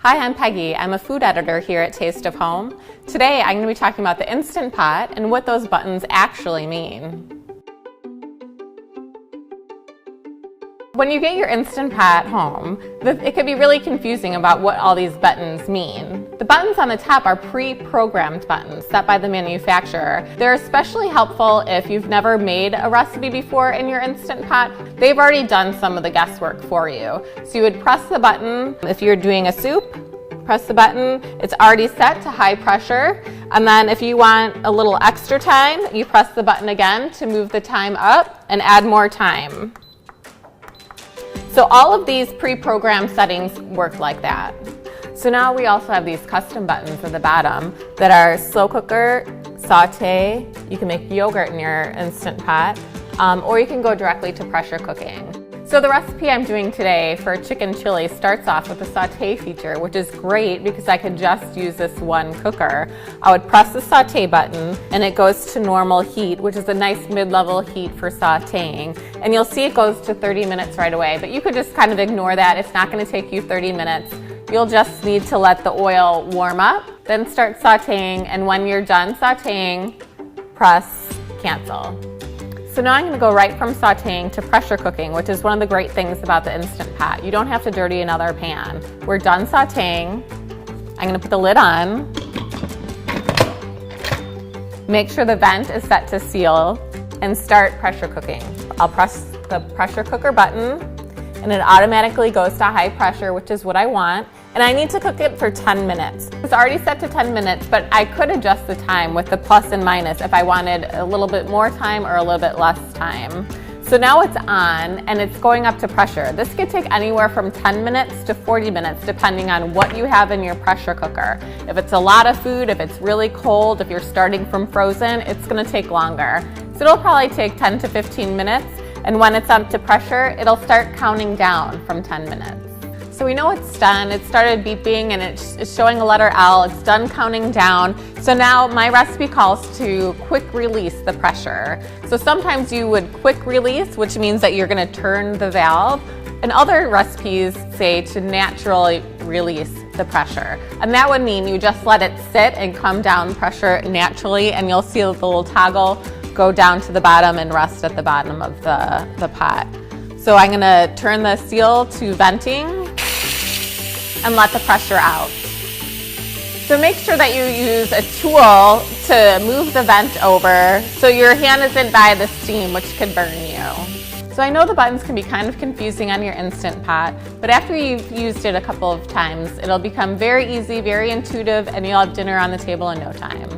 Hi, I'm Peggy. I'm a food editor here at Taste of Home. Today I'm going to be talking about the Instant Pot and what those buttons actually mean. When you get your Instant Pot home, it can be really confusing about what all these buttons mean. The buttons on the top are pre-programmed buttons set by the manufacturer. They're especially helpful if you've never made a recipe before in your Instant Pot. They've already done some of the guesswork for you. So you would press the button. If you're doing a soup, press the button. It's already set to high pressure. And then if you want a little extra time, you press the button again to move the time up and add more time. So all of these pre-programmed settings work like that. So now we also have these custom buttons at the bottom that are slow cooker, saute. You can make yogurt in your Instant Pot, or you can go directly to pressure cooking. So the recipe I'm doing today for chicken chili starts off with the saute feature, which is great because I could just use this one cooker. I would press the saute button and it goes to normal heat, which is a nice mid-level heat for sauteing. And you'll see it goes to 30 minutes right away, but you could just kind of ignore that. It's not going to take you 30 minutes. You'll just need to let the oil warm up, then start sauteing, and when you're done sauteing, press cancel. So now I'm going to go right from sauteing to pressure cooking, which is one of the great things about the Instant Pot. You don't have to dirty another pan. We're done sauteing. I'm going to put the lid on. Make sure the vent is set to seal and start pressure cooking. I'll press the pressure cooker button and it automatically goes to high pressure, which is what I want. And I need to cook it for 10 minutes. It's already set to 10 minutes, but I could adjust the time with the plus and minus if I wanted a little bit more time or a little bit less time. So now it's on and it's going up to pressure. This could take anywhere from 10 minutes to 40 minutes depending on what you have in your pressure cooker. If it's a lot of food, if it's really cold, if you're starting from frozen, it's gonna take longer. So it'll probably take 10 to 15 minutes, and when it's up to pressure, it'll start counting down from 10 minutes. So we know it's done. It started beeping and it's showing a letter L. It's done counting down. So now my recipe calls to quick release the pressure. So sometimes you would quick release, which means that you're going to turn the valve. And other recipes say to naturally release the pressure. And that would mean you just let it sit and come down pressure naturally, and you'll see the little toggle go down to the bottom and rest at the bottom of the pot. So I'm going to turn the seal to venting and let the pressure out. So make sure that you use a tool to move the vent over so your hand isn't by the steam, which could burn you. So I know the buttons can be kind of confusing on your Instant Pot, but after you've used it a couple of times, it'll become very easy, very intuitive, and you'll have dinner on the table in no time.